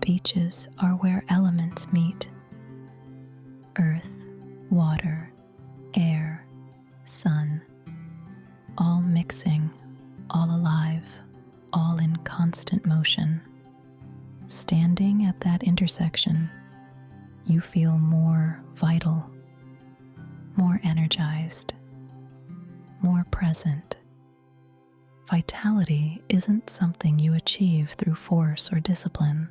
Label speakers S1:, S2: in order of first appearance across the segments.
S1: beaches are where elements meet: earth, water, air, sun, all mixing, all alive, all in constant motion. Standing at that intersection, you feel more vital, more energized, more present. Vitality isn't something you achieve through force or discipline.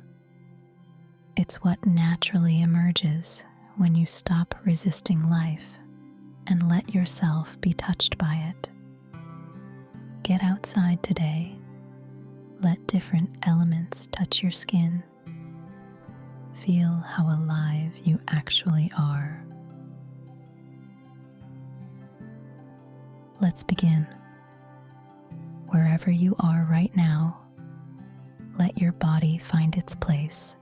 S1: It's what naturally emerges when you stop resisting life and let yourself be touched by it. Get outside today. Let different elements touch your skin. Feel how alive you actually are. Let's begin. Wherever you are right now, let your body find its place.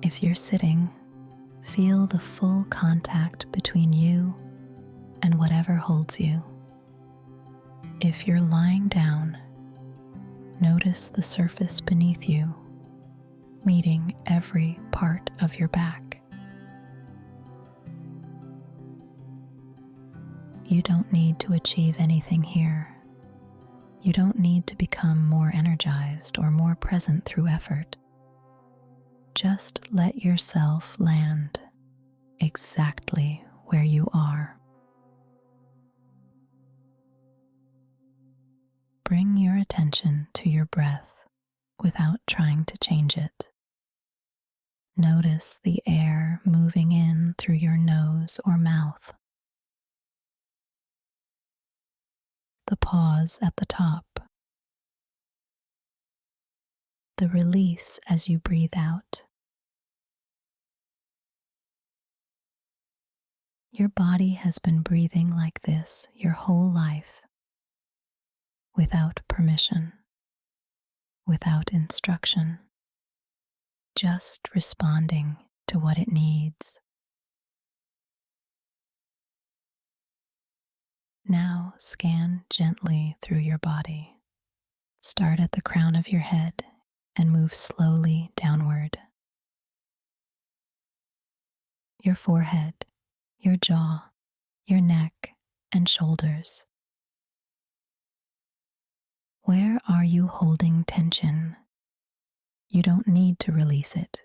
S1: If you're sitting, feel the full contact between you and whatever holds you. If you're lying down, notice the surface beneath you, meeting every part of your back. You don't need to achieve anything here. You don't need to become more energized or more present through effort. Just let yourself land exactly where you are. Bring your attention to your breath without trying to change it. Notice the air moving in through your nose or mouth. The pause at the top. The release as you breathe out. Your body has been breathing like this your whole life, without permission, without instruction, just responding to what it needs. Now scan gently through your body. Start at the crown of your head and move slowly downward. Your forehead, your jaw, your neck, and shoulders. Where are you holding tension? You don't need to release it.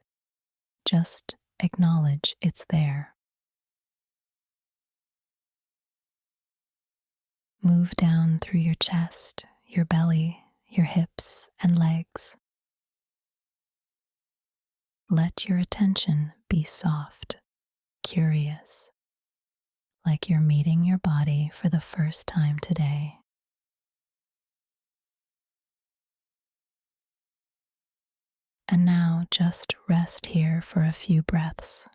S1: Just acknowledge it's there. Move down through your chest, your belly, your hips, and legs. Let your attention be soft, curious, like you're meeting your body for the first time today. And now just rest here for a few breaths.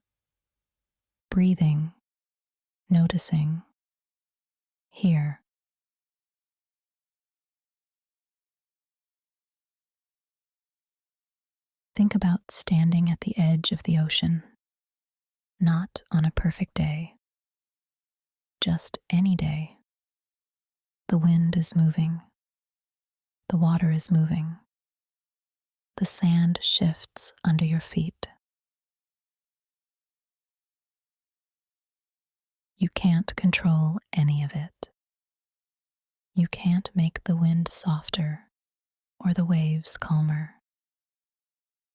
S1: Breathing, noticing, here. Think about standing at the edge of the ocean, not on a perfect day, just any day. The wind is moving, the water is moving, the sand shifts under your feet. You can't control any of it. You can't make the wind softer or the waves calmer.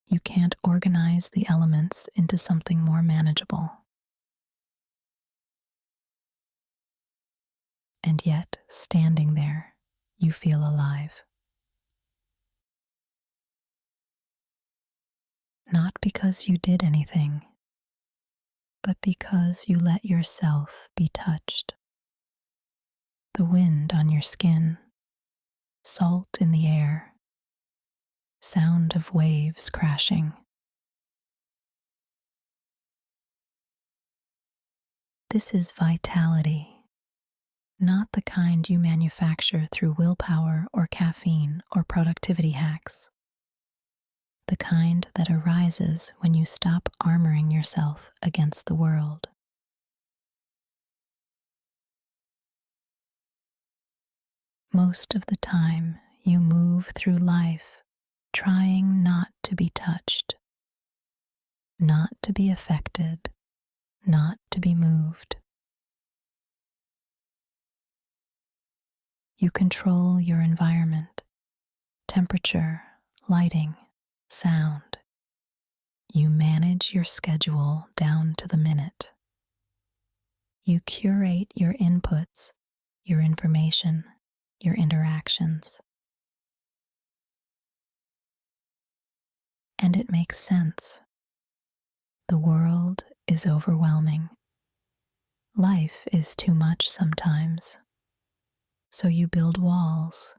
S1: You can't organize the elements into something more manageable. And yet, standing there, you feel alive. Not because you did anything, but because you let yourself be touched. The wind on your skin, salt in the air, sound of waves crashing. This is vitality, not the kind you manufacture through willpower or caffeine or productivity hacks. The kind that arises when you stop armoring yourself against the world. Most of the time, you move through life trying not to be touched, not to be affected, not to be moved. You control your environment, temperature, lighting, sound. You manage your schedule down to the minute. You curate your inputs, your information, your interactions. And it makes sense. The world is overwhelming. Life is too much sometimes. So you build walls.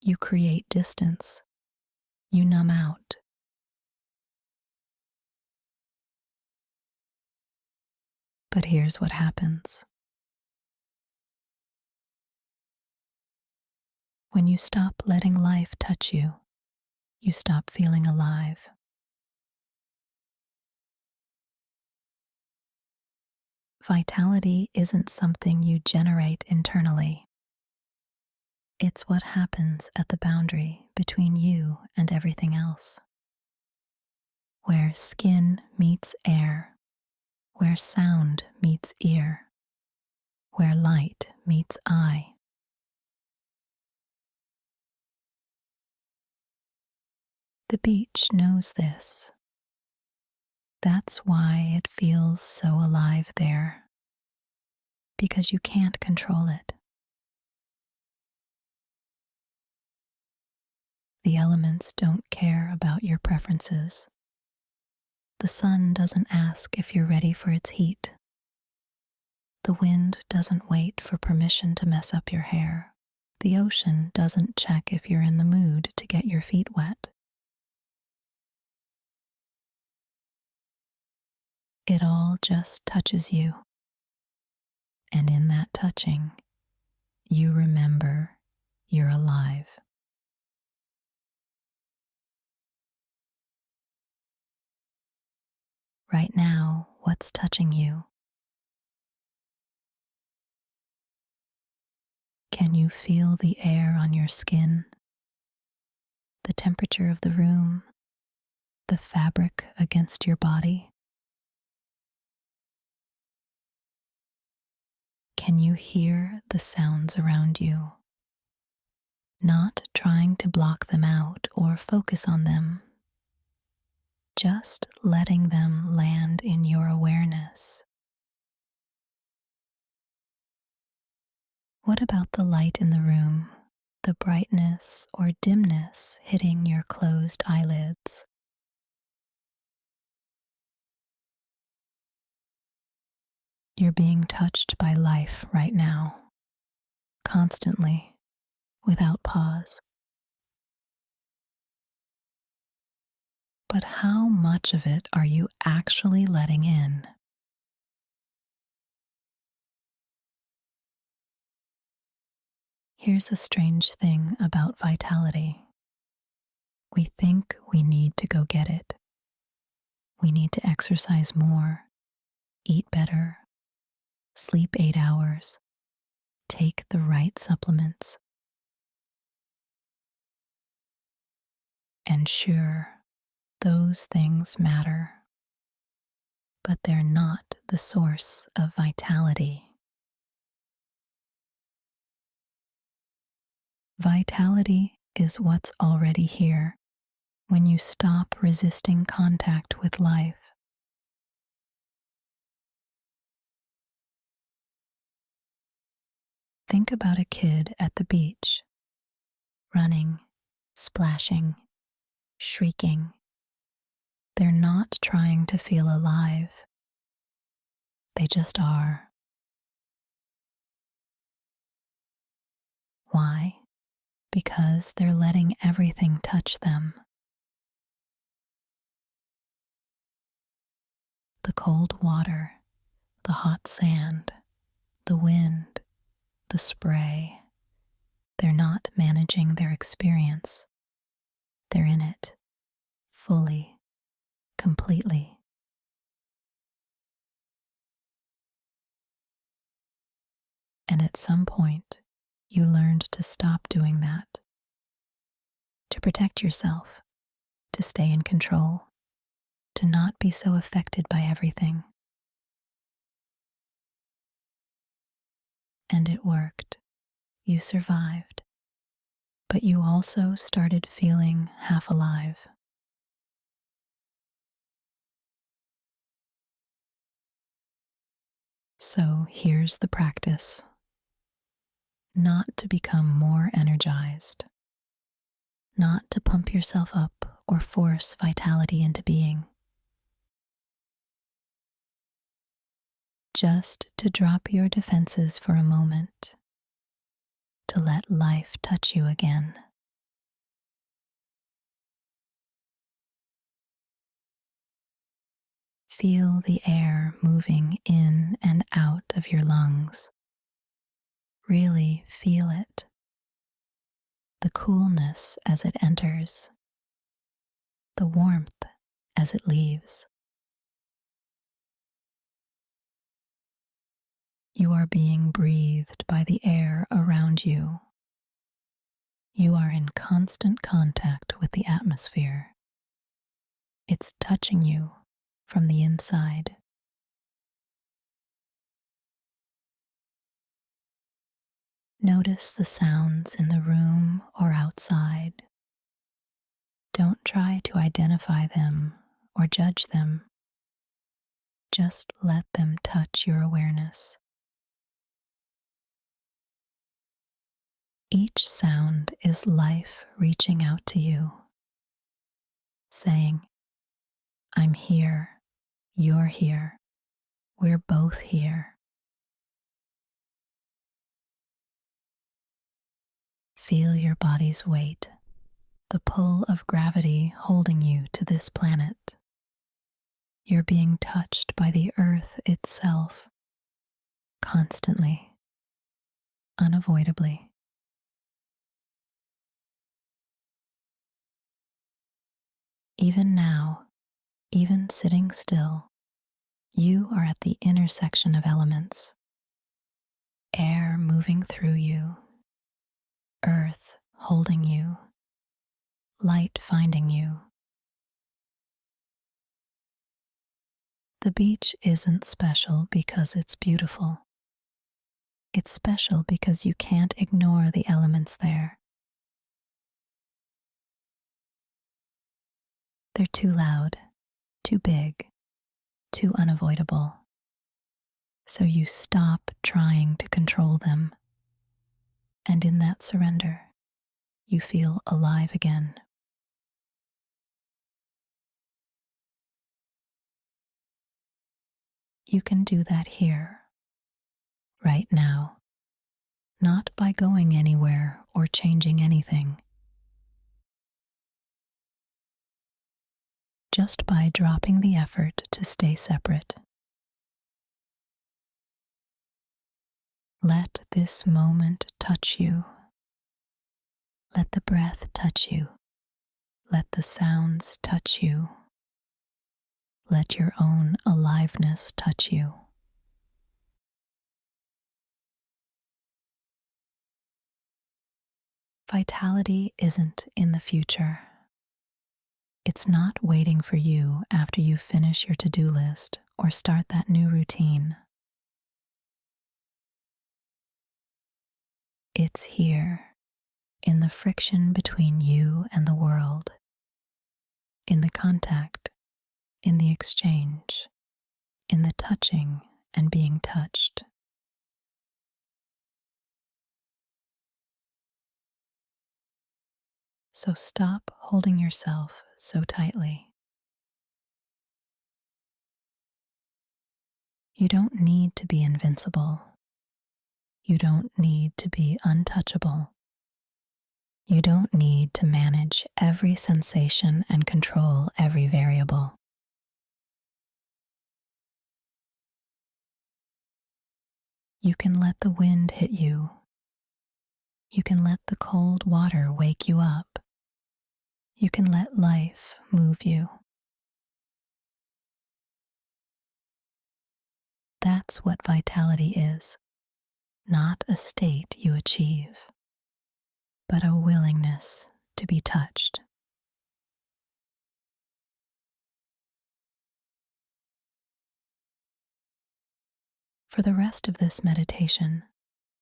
S1: You create distance. You numb out. But here's what happens. When you stop letting life touch you, you stop feeling alive. Vitality isn't something you generate internally. It's what happens at the boundary between you and everything else. Where skin meets air, where sound meets ear, where light meets eye. The beach knows this. That's why it feels so alive there, because you can't control it. The elements don't care about your preferences. The sun doesn't ask if you're ready for its heat. The wind doesn't wait for permission to mess up your hair. The ocean doesn't check if you're in the mood to get your feet wet. It all just touches you. And in that touching, you remember you're alive. Right now, what's touching you? Can you feel the air on your skin? The temperature of the room? The fabric against your body? Can you hear the sounds around you? Not trying to block them out or focus on them, just letting them land in your awareness. What about the light in the room, the brightness or dimness hitting your closed eyelids? You're being touched by life right now, constantly, without pause. But how much of it are you actually letting in? Here's a strange thing about vitality. We think we need to go get it. We need to exercise more, eat better, sleep 8 hours, take the right supplements. And sure, those things matter, but they're not the source of vitality. Vitality is what's already here when you stop resisting contact with life. Think about a kid at the beach, running, splashing, shrieking. They're not trying to feel alive. They just are. Why? Because they're letting everything touch them. The cold water, the hot sand, the wind, the spray. They're not managing their experience. They're in it, fully, completely. And at some point, you learned to stop doing that, to protect yourself, to stay in control, to not be so affected by everything. And it worked. You survived. But you also started feeling half alive. So here's the practice. Not to become more energized, not to pump yourself up or force vitality into being, just to drop your defenses for a moment, to let life touch you again. Feel the air moving in and out of your lungs. Really feel it. The coolness as it enters, the warmth as it leaves. You are being breathed by the air around you. You are in constant contact with the atmosphere. It's touching you from the inside. Notice the sounds in the room or outside. Don't try to identify them or judge them. Just let them touch your awareness. Each sound is life reaching out to you, saying, I'm here, you're here, we're both here. Feel your body's weight, the pull of gravity holding you to this planet. You're being touched by the earth itself, constantly, unavoidably. Even now, even sitting still, you are at the intersection of elements. Air moving through you, earth holding you, light finding you. The beach isn't special because it's beautiful. It's special because you can't ignore the elements there. They're too loud, too big, too unavoidable. So you stop trying to control them. And in that surrender, you feel alive again. You can do that here, right now, not by going anywhere or changing anything, just by dropping the effort to stay separate. Let this moment touch you. Let the breath touch you. Let the sounds touch you. Let your own aliveness touch you. Vitality isn't in the future. It's not waiting for you after you finish your to-do list or start that new routine. It's here, in the friction between you and the world, in the contact, in the exchange, in the touching and being touched. So stop holding yourself so tightly. You don't need to be invincible. You don't need to be untouchable. You don't need to manage every sensation and control every variable. You can let the wind hit you. You can let the cold water wake you up. You can let life move you. That's what vitality is, not a state you achieve, but a willingness to be touched. For the rest of this meditation,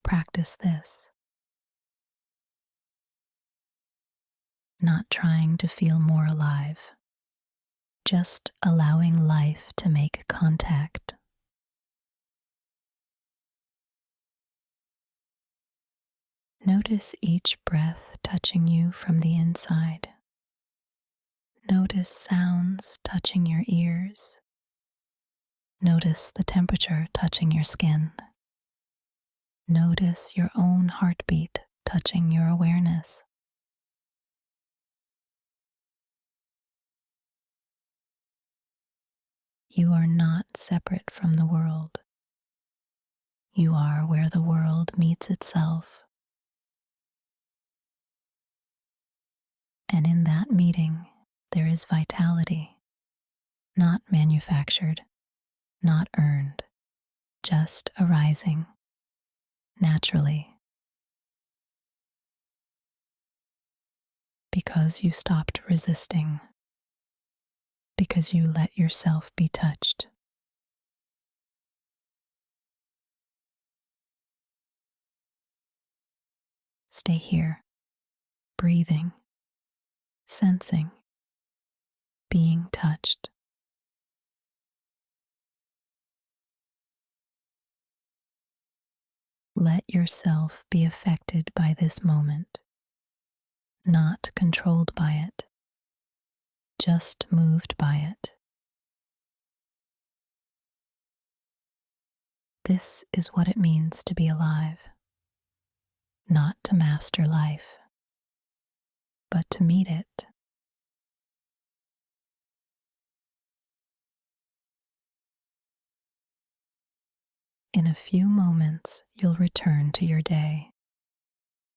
S1: practice this, not trying to feel more alive, just allowing life to make contact. Notice each breath touching you from the inside. Notice sounds touching your ears. Notice the temperature touching your skin. Notice your own heartbeat touching your awareness. You are not separate from the world. You are where the world meets itself. And in that meeting, there is vitality, not manufactured, not earned, just arising naturally. Because you stopped resisting, because you let yourself be touched. Stay here, breathing, sensing, being touched. Let yourself be affected by this moment, not controlled by it, just moved by it. This is what it means to be alive, not to master life, but to meet it. In a few moments, you'll return to your day,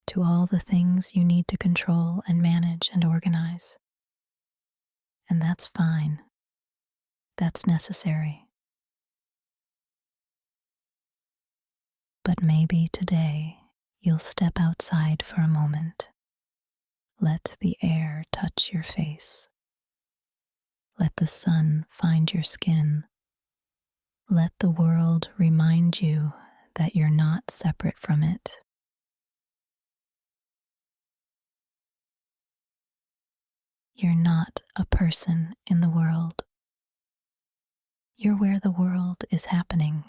S1: to all the things you need to control and manage and organize. And that's fine. That's necessary. But maybe today you'll step outside for a moment. Let the air touch your face. Let the sun find your skin. Let the world remind you that you're not separate from it. You're not a person in the world. You're where the world is happening.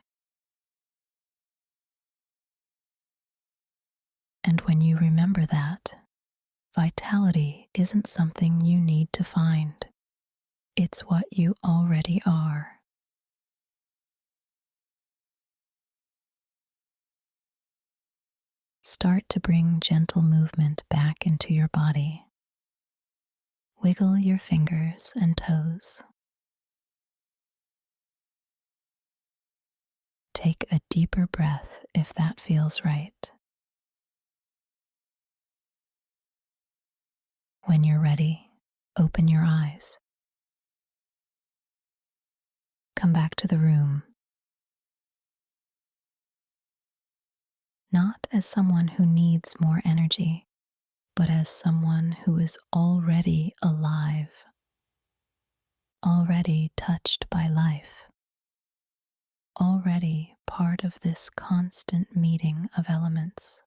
S1: And when you remember that, vitality isn't something you need to find. It's what you already are. Start to bring gentle movement back into your body. Wiggle your fingers and toes. Take a deeper breath if that feels right. When you're ready, open your eyes. Come back to the room, not as someone who needs more energy, but as someone who is already alive, already touched by life, already part of this constant meeting of elements.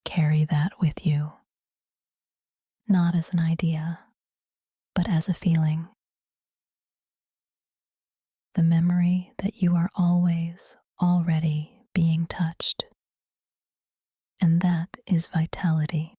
S1: Carry that with you, not as an idea, but as a feeling. The memory that you are always, already being touched. And that is vitality.